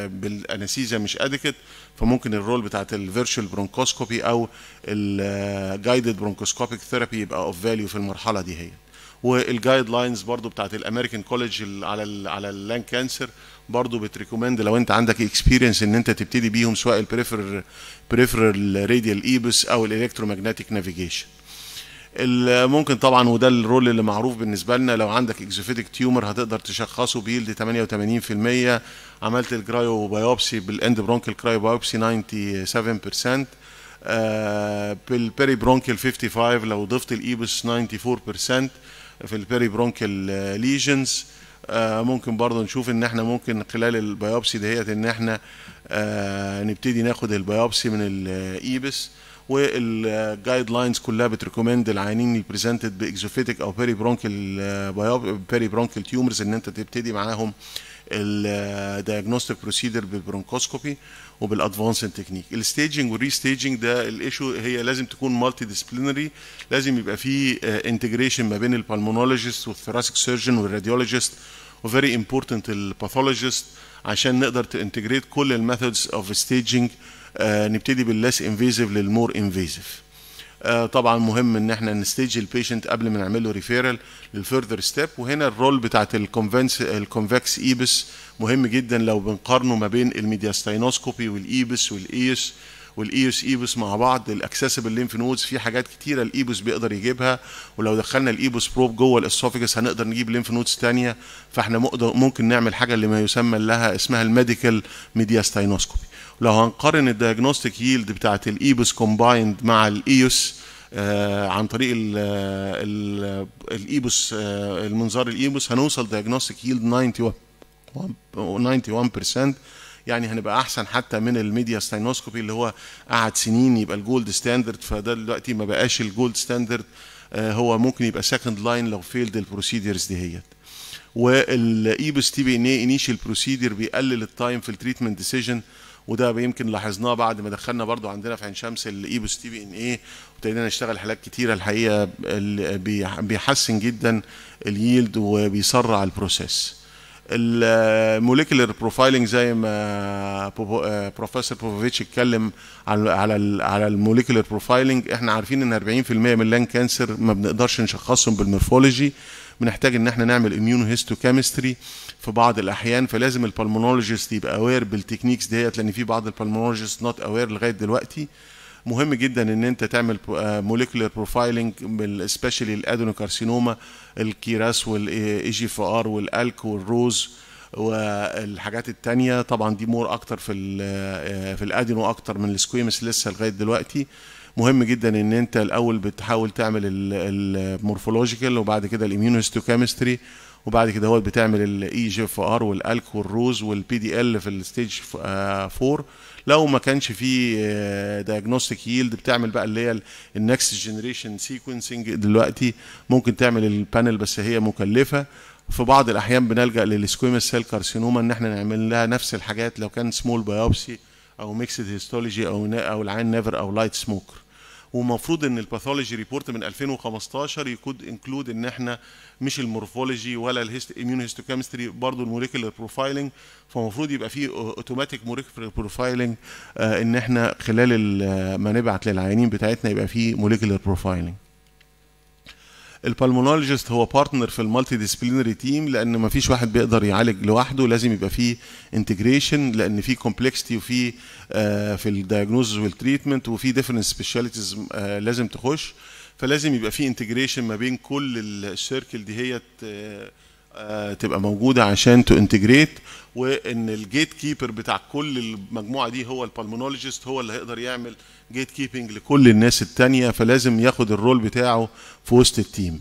بالانستيزيا مش ادكت، فممكن الرول بتاعت الفيرتشوال برونكوسكوبي او الجايدد برونكوسكوبيك ثيرابي يبقى اوف فاليو في المرحله دي هي. والجايد لاينز برضو بتاعت الامريكان كولج على اللان كانسر برضو بتريكومند لو انت عندك اكسبيرينس ان انت تبتدي بيهم، سواء البريفرال راديال ايبس او الالكترومagnetic نافيجيشن. ممكن طبعا، وده الرول اللي معروف بالنسبه لنا، لو عندك اكزوفيتيك تيومر هتقدر تشخصه بيلد 88%. عملت الكرايو بايوبسي بالاند برونكال كرايو بايوبسي 97%. بالبيري برونكال 55، لو ضفت الايبس 94% في البيري برونكال ليجنز. ممكن برضه نشوف ان احنا ممكن خلال البيوبسي دهيت ان احنا نبتدي ناخد البيوبسي من الايبس. والجايد لاينز كلها بتريكومند العيانين البريزنتد باكزوفيتيك او بيري برونكال تيومرز ان انت تبتدي معاهم الدياجنوستيك بروسيدر بالبرونكوسكوبي وبالادفانسد تكنيك. الستيجنج والريستيجنج ده الايشو، هي لازم تكون مالتي ديسبلينري، لازم يبقى في انتجريشن ما بين البالمونولوجيست والثوراسيك سيرجن والراديولوجيست وفيري امبورتنت الباثولوجيست، عشان نقدر تانتجريت كل الميثودز اوف ستيجنج. نبتدي بالليس انفيزيف للمور انفيزيف. طبعا مهم ان احنا نستيج البيشنت قبل ما نعمل له ريفيرال للفيرذر ستيب. وهنا الرول بتاعت الكونفكس ايبس مهم جدا لو بنقارنه ما بين الميدياستاينوسكوبي والايبس والايوس ايبس مع بعض. الاكسسبل ليمف نودز في حاجات كتيره الايبس بيقدر يجيبها، ولو دخلنا الايبس بروب جوه الاسوفيجس هنقدر نجيب ليمف نودز ثانيه، فاحنا ممكن نعمل حاجه اللي ما يسمى لها اسمها الميديكال ميدياستاينوسكوبي. لو هنقارن الدياجنوستيك ييلد بتاعت الايبس كومبايند مع الايوس عن طريق الايبس المنظار الايبس، هنوصل دياجنوستيك ييلد 91%. يعني هنبقى احسن حتى من الميديا ستاينوسكوبي اللي هو قعد سنين يبقى الجولد ستاندرد، فده دلوقتي ما بقاش الجولد ستاندرد، هو ممكن يبقى سكند لاين لو فيلد البروسيدرز ديت. والايبس تي بي ان اي انيشال بروسيدر بيقلل التايم في التريتمنت ديسيجن، وده يمكن لاحظناه بعد ما دخلنا برضو عندنا في عين شمس الايبس تي بي ان اي وابتدينا نشتغل حالات كتيره. الحقيقه بيحسن جدا الييلد وبيسرع البروسيس. الموليكولر بروفايلنج زي ما بروفيسور بوفوفيتش اتكلم على الموليكولر بروفايلنج، احنا عارفين ان 40% من اللان كانسر ما بنقدرش نشخصهم بالمورفولوجي، بنحتاج ان احنا نعمل اميونو هيستوكيمستري في بعض الاحيان، فلازم البالمونولوجيست يبقى اوير بالتكنيكس ديت، لان في بعض البالمونولوجيست نوت اوير لغايه دلوقتي. مهم جدا ان انت تعمل موليكولر بروفايلنج سبيشالي الادينوكارسينوما، الكيراس والاي جي اف ار والالك والروز والحاجات التانية. طبعا دي مور اكتر في الادينو اكتر من السكويمس لسه لغايه دلوقتي. مهم جدا ان انت الاول بتحاول تعمل المورفولوجيكال وبعد كده الاميونوهيستوكيمستري، وبعد كده هو بتعمل الاي جي اف ار والالك والروز والبي دي ال في الستيج 4. لو ما كانش فيه دايجنوستيك ييلد بتعمل بقى اللي هي النكست جنريشن سيكونسنج. دلوقتي ممكن تعمل البانل بس هي مكلفه. في بعض الاحيان بنلجا للسكويمس سيل كارسينوما ان احنا نعمل لها نفس الحاجات لو كان سمول بايوبسي او ميكسد هيستولوجي او العين نيفر او لايت سموكر. ومفروض ان الباثولوجي ريبورت من 2015 يكود انكلود ان احنا مش المورفولوجي ولا الاميون هيستوكيمستري، برضه الموليكولر بروفايلنج، فالمفروض يبقى فيه اوتوماتيك موليكولر بروفايلنج ان احنا خلال ما نبعت للعيانين بتاعتنا يبقى فيه موليكولر بروفايلنج. البالمونولوجيست هو بارتنر في المالتي ديسبلينري تيم، لان ما فيش واحد بيقدر يعالج لوحده، لازم يبقى فيه انتجريشن، لان في كومبلكسيتي وفي في الدايجنوز والتريتمنت وفي ديفرنت سبيشاليتيز لازم تخش، فلازم يبقى فيه انتجريشن ما بين كل السيركل دي هي تبقى موجوده عشان تو انتجريت، وان الجيت كيبر بتاع كل المجموعه دي هو البالمونولوجيست، هو اللي هيقدر يعمل جيت كيبنج لكل الناس التانية، فلازم ياخد الرول بتاعه في وسط التيم.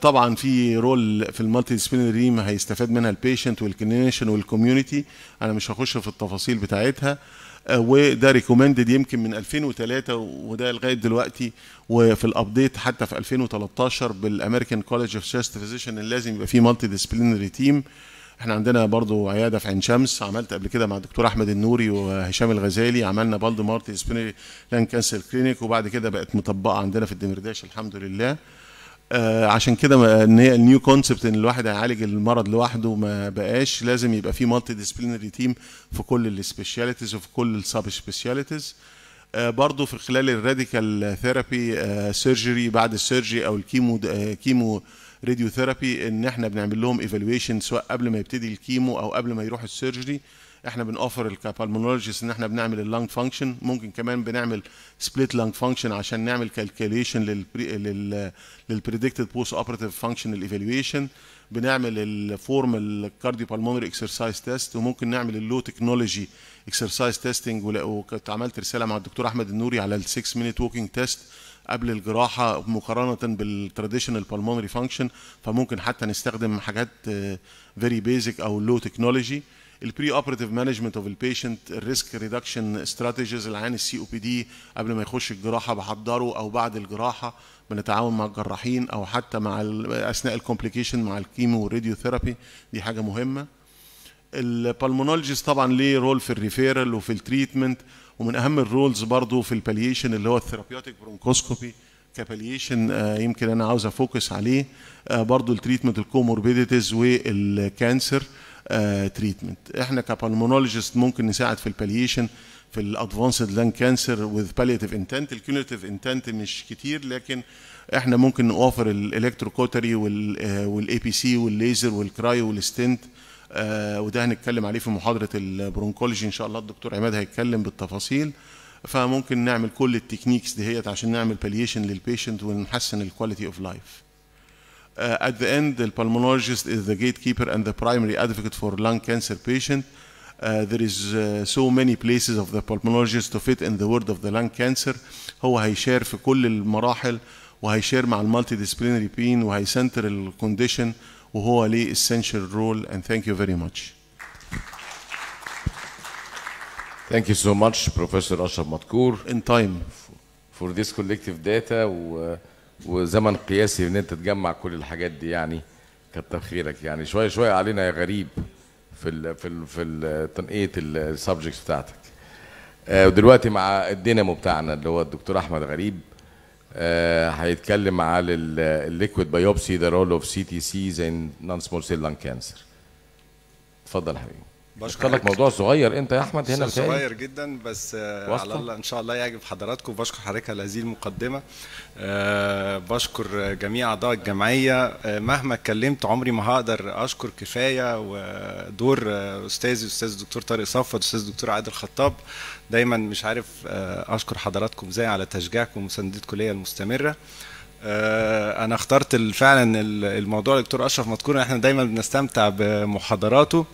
طبعا في رول في المالتي ديسبلينري ما هيستفاد منها البيشنت والكلينيشن والكوميونتي، انا مش هخش في التفاصيل بتاعتها، وده ريكومندد يمكن من 2003 وده لغايه دلوقتي، وفي الابديت حتى في 2013 بالامريكان كولج اوف تشيست فيزيشن ان لازم يبقى في مالتي ديسبلينري تيم. احنا عندنا برضو عياده في عين شمس، عملت قبل كده مع الدكتور احمد النوري وهشام الغزالي، عملنا برضو مالتي ديسبلينري لان كانسر كلينيك، وبعد كده بقت مطبقه عندنا في الدمرداش الحمد لله. عشان كده ان هي النيو كونسبت ان الواحد هيعالج المرض لوحده ما بقاش، لازم يبقى في مالتي ديسبلينري تيم في كل السبيشاليتيز وفي كل السب سبيشاليتيز. برضو في خلال الراديكال ثيرابي سيرجري بعد السيرجري او كيمو راديو ثيرابي، ان احنا بنعمل لهم ايفالويشن سواء قبل ما يبتدي الكيمو او قبل ما يروح السيرجري. احنا بنوفر الكابالمونولوجيست ان احنا بنعمل اللانج فانكشن، ممكن كمان بنعمل سبليت لانج فانكشن عشان نعمل كالكوليشن للبريدكتد بوست اوبراتيف فانكشنال ايفالويشن، بنعمل الفورمال كارديو بالمونري اكسرسايز تيست، وممكن نعمل اللو تكنولوجي اكسرسايز تيستنج. وكنت عملت رساله مع الدكتور احمد النوري على ال 6 مينيت ووكينج تيست قبل الجراحه مقارنه بالتراديشنال بالمونري فانكشن، فممكن حتى نستخدم حاجات فيري بيزك او لو تكنولوجي. البري اوبراتيف مانجمنت اوف البيشنت، الريسك ريدكشن استراتيجيز، العيان السي او بي دي قبل ما يخش الجراحه بحضره، او بعد الجراحه بنتعاون مع الجراحين، او حتى مع اثناء الكومبليكيشن مع الكيمو والراديو ثيرابي، دي حاجه مهمه. البالمونولوجيست طبعا ليه رول في الريفيرال وفي التريتمنت، ومن اهم الرولز برضو في الباليشن اللي هو الثيرابيوتيك برونكوسكوبي كباليشن، يمكن انا عاوز افوكس عليه. برضو التريتمنت الكوموربيديتيز والكانسر تريتمنت. احنا كبالمونولوجيست ممكن نساعد في الباليشن في الادفانسد لان كانسر وذ بالياتيف انتنت. الكيونيتيف انتنت مش كتير، لكن احنا ممكن نوفر الالكتروكوتري والاي بي سي والليزر والكرايو والستنت، وده هنتكلم عليه في محاضره البرونكولوجي ان شاء الله، الدكتور عماد هيتكلم بالتفاصيل. فممكن نعمل كل التكنيكس دهيت عشان نعمل باليشن للبيشنت ونحسن الكواليتي اوف لايف. At the end, the pulmonologist is the gatekeeper and the primary advocate for lung cancer patient. There is so many places of the pulmonologist to fit in the world of the lung cancer. هو هيشار في كل المراحل، وهيشار مع المالتي ديسبلينري بين، وهيسنتر الكونديشن، وهو ليه essential role. And thank you very much. Thank you so much Professor أشرف مدكور In time. for this collective data وزمن قياسي ان انت تجمع كل الحاجات دي، يعني كتر خيرك. يعني شويه شويه علينا يا غريب في تنقيه السبجكتس بتاعتك. ودلوقتي مع الدينامو بتاعنا اللي هو الدكتور احمد غريب، هيتكلم على الليكويد بايوبسي ذا رول اوف سي تي سيز ان نون سمول سيل لانج كانسر. اتفضل يا حبيبي. بشكر لك موضوع صغير انت يا احمد هنا بتاعي صغير جدا بس على الله ان شاء الله يعجب حضراتكم. بشكر حضرتك على هذه المقدمه. بشكر جميع اعضاء الجمعيه. مهما اتكلمت عمري ما هقدر اشكر كفايه، ودور استاذ الدكتور طارق صفوت واستاذ الدكتور عادل خطاب. دايما مش عارف اشكر حضراتكم ازاي على تشجيعكم ومساندتكم ليا المستمره. انا اخترت فعلا الموضوع الدكتور اشرف مدكور، احنا دايما بنستمتع بمحاضراته،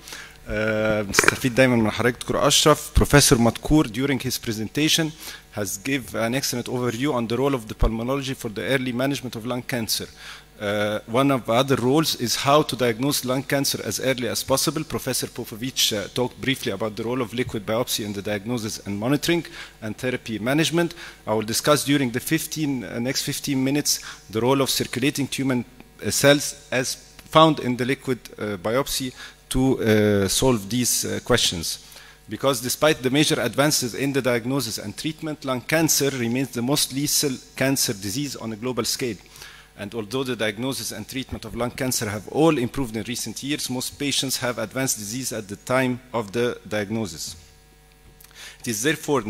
بنستفيد دايما من حضرتك دكتور اشرف. Professor Madkour during his presentation has give an excellent overview on the role of the pulmonology for the early management of lung cancer. One of the other roles is how to diagnose lung cancer as early as possible. Professor Popovich talked briefly about the role of liquid biopsy in the diagnosis and monitoring and therapy management. I will discuss during the next 15 minutes the role of circulating human cells as found in the liquid biopsy to solve these questions. Because despite the major advances in the diagnosis and treatment, lung cancer remains the most lethal cancer disease on a global scale. And although the diagnosis and treatment of lung cancer have all improved in recent years, most patients have advanced disease at the time of the diagnosis. It is therefore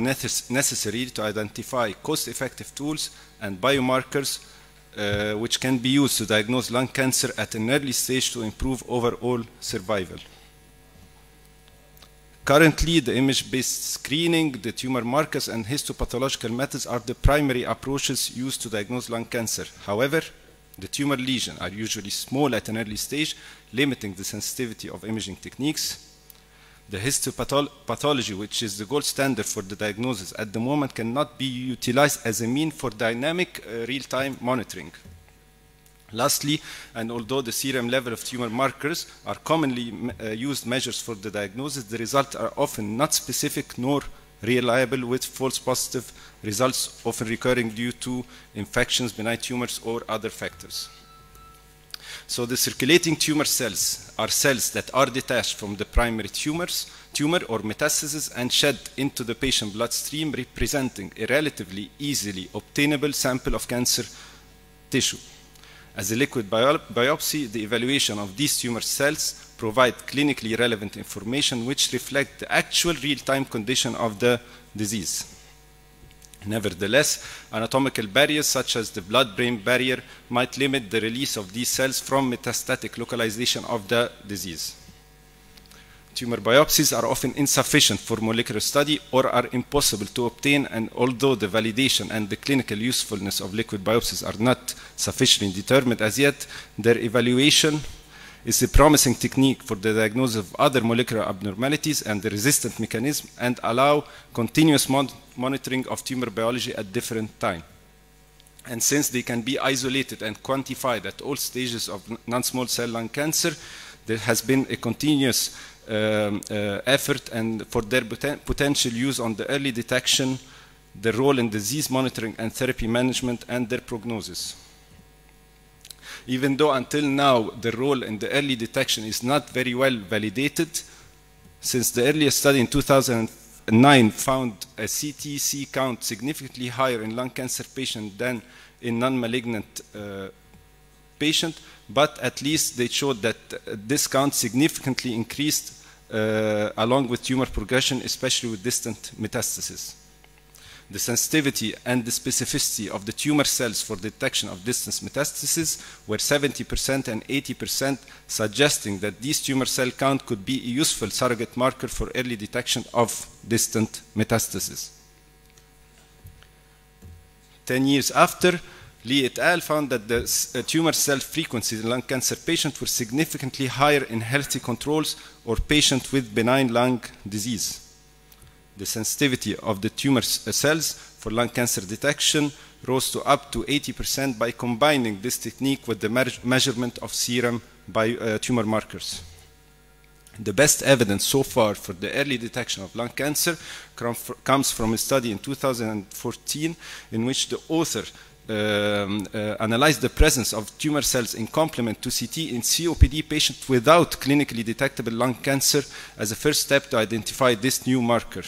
necessary to identify cost-effective tools and biomarkers which can be used to diagnose lung cancer at an early stage to improve overall survival. Currently, the image-based screening, the tumor markers, and histopathological methods are the primary approaches used to diagnose lung cancer. However, The tumor lesions are usually small at an early stage, limiting the sensitivity of imaging techniques. The histopathology, which is the gold standard for the diagnosis at the moment, cannot be utilized as a mean for dynamic real-time monitoring. Lastly, and although the serum level of tumor markers are commonly used measures for the diagnosis, the results are often not specific nor reliable, with false positive results often recurring due to infections, benign tumors, or other factors. So the circulating tumor cells are cells that are detached from the primary tumor or metastasis and shed into the patient bloodstream, representing a relatively easily obtainable sample of cancer tissue. As a liquid biopsy, the evaluation of these tumor cells provide clinically relevant information which reflect the actual real-time condition of the disease. Nevertheless, anatomical barriers such as the blood-brain barrier might limit the release of these cells from metastatic localization of the disease. Tumor biopsies are often insufficient for molecular study or are impossible to obtain, and although the validation and the clinical usefulness of liquid biopsies are not sufficiently determined as yet, their evaluation is a promising technique for the diagnosis of other molecular abnormalities and the resistant mechanism, and allow continuous monitoring of tumor biology at different times. And since they can be isolated and quantified at all stages of non-small cell lung cancer, there has been a continuous effort and for their potential use on the early detection, their role in disease monitoring and therapy management, and their prognosis. Even though until now the role in the early detection is not very well validated, since the earliest study in 2009 found a CTC count significantly higher in lung cancer patients than in non-malignant patient, but at least they showed that this count significantly increased along with tumor progression, especially with distant metastasis. The sensitivity and the specificity of the tumor cells for detection of distant metastasis were 70% and 80%, suggesting that this tumor cell count could be a useful surrogate marker for early detection of distant metastasis. 10 years after, Lee et al. Found that the tumor cell frequencies in lung cancer patients were significantly higher in healthy controls or patients with benign lung disease. The sensitivity of the tumor cells for lung cancer detection rose to up to 80% by combining this technique with the measurement of serum tumor markers. The best evidence so far for the early detection of lung cancer comes from a study in 2014 in which the author analyzed the presence of tumor cells in complement to CT in COPD patients without clinically detectable lung cancer as a first step to identify this new marker.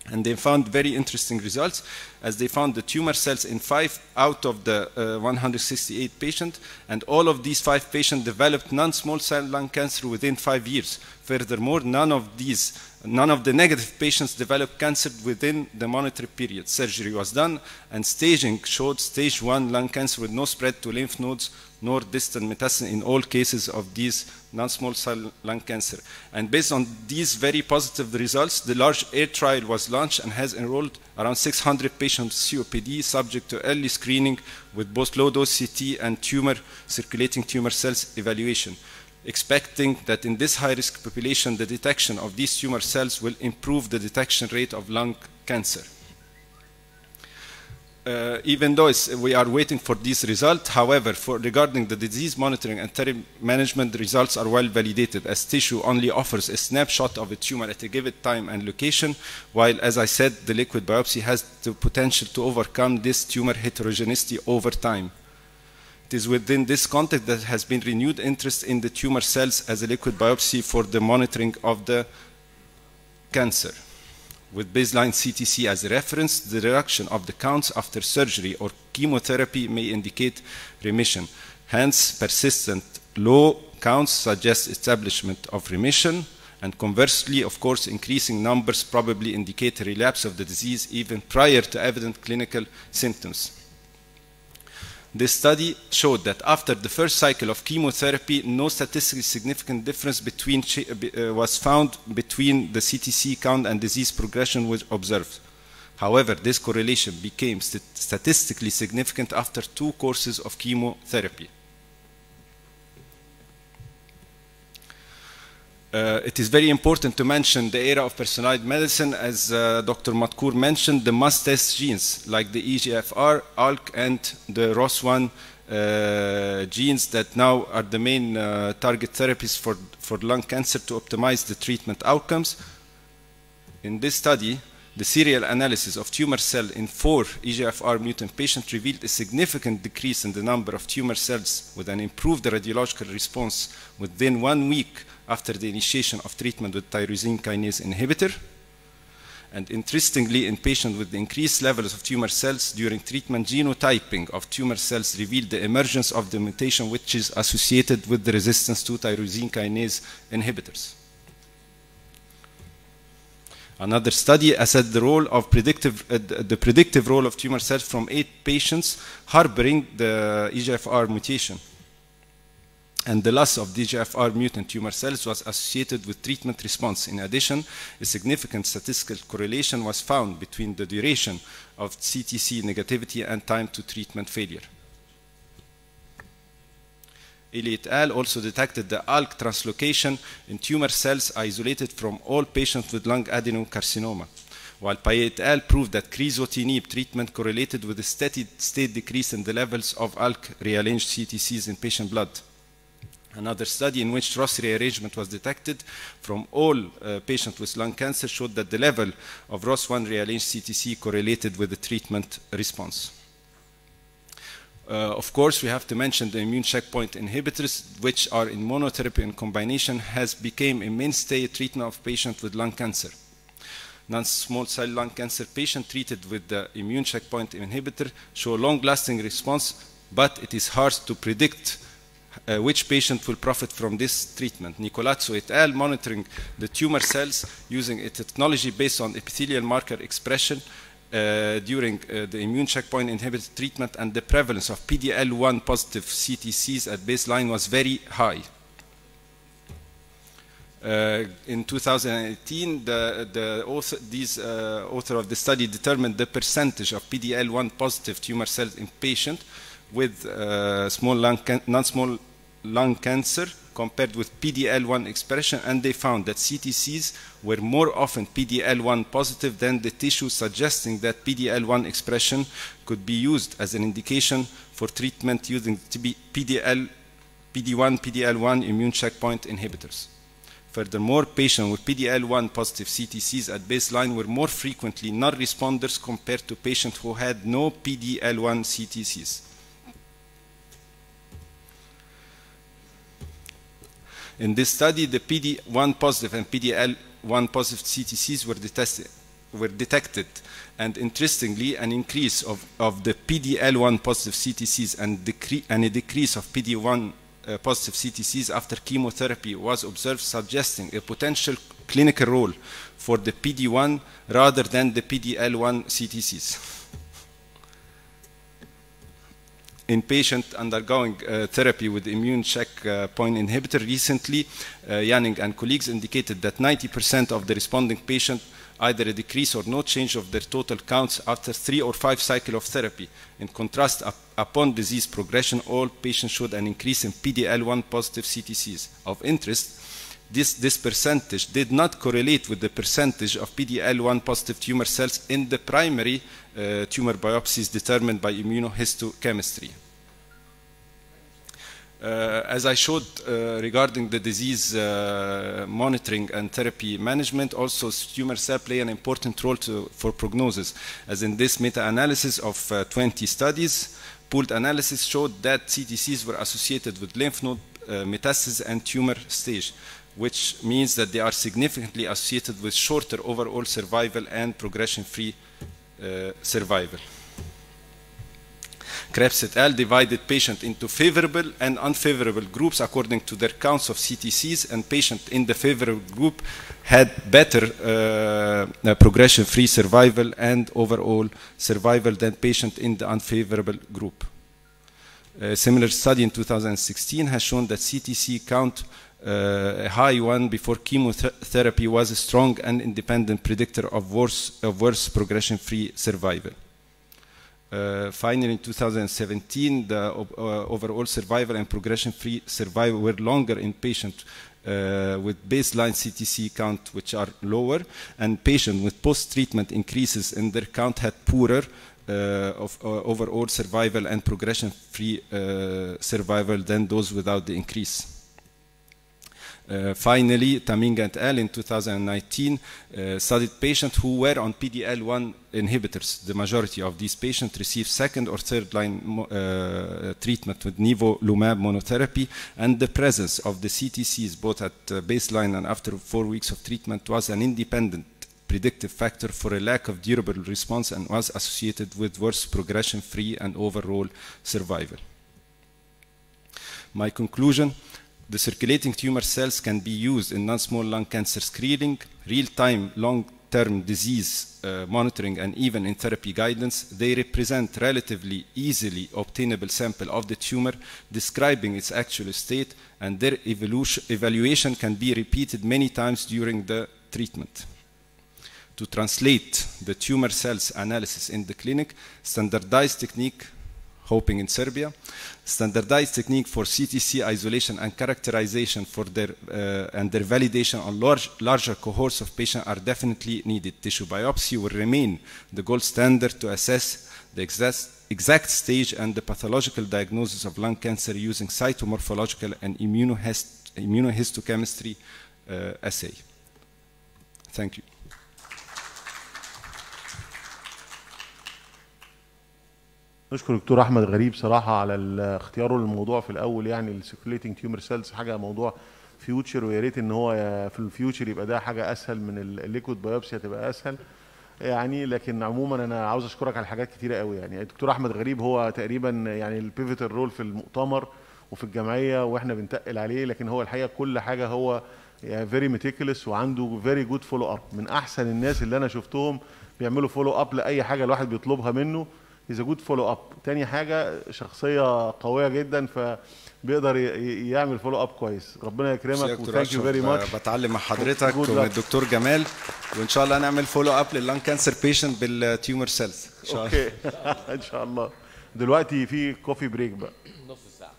And they found very interesting results, as they found the tumor cells in 5 out of the 168 patients, and all of these 5 patients developed non-small cell lung cancer within 5 years. Furthermore, none of the negative patients developed cancer within the monitored period. Surgery was done, and staging showed stage 1 lung cancer with no spread to lymph nodes nor distant metastasis in all cases of these non-small cell lung cancer. And based on these very positive results, the large AIR trial was launched and has enrolled around 600 patients with COPD subject to early screening with both low-dose CT and circulating tumor cells evaluation, expecting that in this high-risk population, the detection of these tumor cells will improve the detection rate of lung cancer. Even though we are waiting for these results, however, regarding the disease monitoring and therapy management, the results are well validated, as tissue only offers a snapshot of a tumor at a given time and location, while, as I said, the liquid biopsy has the potential to overcome this tumor heterogeneity over time. It is within this context that has been renewed interest in the tumor cells as a liquid biopsy for the monitoring of the cancer. With baseline CTC as a reference, the reduction of the counts after surgery or chemotherapy may indicate remission. Hence, persistent low counts suggest establishment of remission, and conversely, of course, increasing numbers probably indicate a relapse of the disease even prior to evident clinical symptoms. This study showed that after the first cycle of chemotherapy, no statistically significant difference was found between the CTC count and disease progression was observed. However, this correlation became statistically significant after 2 courses of chemotherapy. It is very important to mention the era of personalized medicine. As Dr. Matkour mentioned, the must-test genes like the EGFR, ALK, and the ROS1 genes that now are the main target therapies for lung cancer to optimize the treatment outcomes. In this study, the serial analysis of tumor cell in 4 EGFR mutant patients revealed a significant decrease in the number of tumor cells with an improved radiological response within 1 week after the initiation of treatment with tyrosine kinase inhibitor. And interestingly, in patients with increased levels of tumor cells during treatment, genotyping of tumor cells revealed the emergence of the mutation which is associated with the resistance to tyrosine kinase inhibitors. Another study assessed the role of the predictive role of tumor cells from 8 patients harboring the EGFR mutation. And the loss of EGFR mutant tumor cells was associated with treatment response. In addition, a significant statistical correlation was found between the duration of CTC negativity and time to treatment failure. Ely et al. Also detected the ALK translocation in tumor cells isolated from all patients with lung adenocarcinoma, while Payet et al. Proved that crizotinib treatment correlated with a steady state decrease in the levels of ALK rearranged CTCs in patient blood. Another study in which ROS rearrangement was detected from all patients with lung cancer showed that the level of ROS1 rearranged CTC correlated with the treatment response. Of course, we have to mention the immune checkpoint inhibitors, which are in monotherapy and combination, has become a mainstay treatment of patients with lung cancer. Non-small cell lung cancer patients treated with the immune checkpoint inhibitor show long-lasting response, but it is hard to predict which patient will profit from this treatment. Nicolazzo et al. Monitoring the tumor cells using a technology based on epithelial marker expression during the immune checkpoint inhibitor treatment, and the prevalence of PD-L1 positive CTCs at baseline was very high. In 2018, the author of the study determined the percentage of PD-L1 positive tumor cells in patients with non-small lung cancer compared with PD-L1 expression, and they found that CTCs were more often PD-L1 positive than the tissue, suggesting that PD-L1 expression could be used as an indication for treatment using PD-1, PD-L1 immune checkpoint inhibitors. Furthermore, patients with PD-L1 positive CTCs at baseline were more frequently non-responders compared to patients who had no PD-L1 CTCs. In this study, the PD-1 positive and PD-L1 positive CTCs were detected, and interestingly, an increase of the PD-L1 positive CTCs and a decrease of PD-1 positive CTCs after chemotherapy was observed, suggesting a potential clinical role for the PD-1 rather than the PD-L1 CTCs. In patients undergoing therapy with immune checkpoint inhibitor recently, Yanning and colleagues indicated that 90% of the responding patients either a decrease or no change of their total counts after 3 or 5 cycles of therapy. In contrast, upon disease progression, all patients showed an increase in PD-L1 positive CTCs. Of interest, this percentage did not correlate with the percentage of PD-L1 positive tumor cells in the primary tumor biopsies determined by immunohistochemistry. As I showed regarding the disease monitoring and therapy management, also tumor cells play an important role for prognosis, as in this meta-analysis of 20 studies, pooled analysis showed that CTCs were associated with lymph node metastasis and tumor stage, which means that they are significantly associated with shorter overall survival and progression-free survival. Krebs et al. Divided patients into favorable and unfavorable groups according to their counts of CTCs, and patients in the favorable group had better progression-free survival and overall survival than patients in the unfavorable group. A similar study in 2016 has shown that CTC count A high one before chemotherapy was a strong and independent predictor of worse progression-free survival. Finally, in 2017, the overall survival and progression-free survival were longer in patients with baseline CTC count which are lower, and patients with post-treatment increases in their count had poorer overall survival and progression-free survival than those without the increase. Finally, Taming et al. In 2019 studied patients who were on PD-L1 inhibitors. The majority of these patients received second or third line treatment with nivolumab monotherapy, and the presence of the CTCs both at baseline and after 4 weeks of treatment was an independent predictive factor for a lack of durable response and was associated with worse progression-free and overall survival. My conclusion: the circulating tumor cells can be used in non-small lung cancer screening, real-time long-term disease monitoring, and even in therapy guidance. They represent relatively easily obtainable sample of the tumor describing its actual state, and their evaluation can be repeated many times during the treatment. To translate the tumor cells analysis in the clinic, standardized technique, hoping in Serbia, standardized technique for CTC isolation and characterization for their validation on larger cohorts of patients are definitely needed. Tissue biopsy will remain the gold standard to assess the exact stage and the pathological diagnosis of lung cancer using cytomorphological and immunohistochemistry assay. Thank you. نشكر دكتور احمد غريب صراحه على اختياره للموضوع في الاول. يعني السيركيوليتنج تيومر سيلز حاجه موضوع فيوتشر، ويا ريت ان هو في الفيوتشر يبقى ده حاجه اسهل من الليكويد بايوبسي، هتبقى اسهل يعني. لكن عموما انا عاوز اشكرك على حاجات كتيره قوي. يعني الدكتور احمد غريب هو تقريبا يعني البيفيتال رول في المؤتمر وفي الجمعيه، واحنا بنتقل عليه، لكن هو الحقيقه كل حاجه هو فيري ميتيكولس وعنده فيري جود فولو اب. من احسن الناس اللي انا شفتهم بيعملوا فولو اب لاي حاجه الواحد بيطلبها منه. إذا جود فولو اب. تاني حاجه شخصيه قويه جدا فبيقدر يعمل فولو اب كويس. ربنا يكرمك وثانك يو فيري ماتش. بتعلم مع حضرتك ومن الدكتور جمال، وان شاء الله نعمل فولو اب لللان كانسر بيشنت بالتيومر سيلز ان شاء الله. اوكي ان شاء الله. دلوقتي في كوفي بريك بقى، نص ساعه،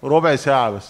ربع ساعه بس.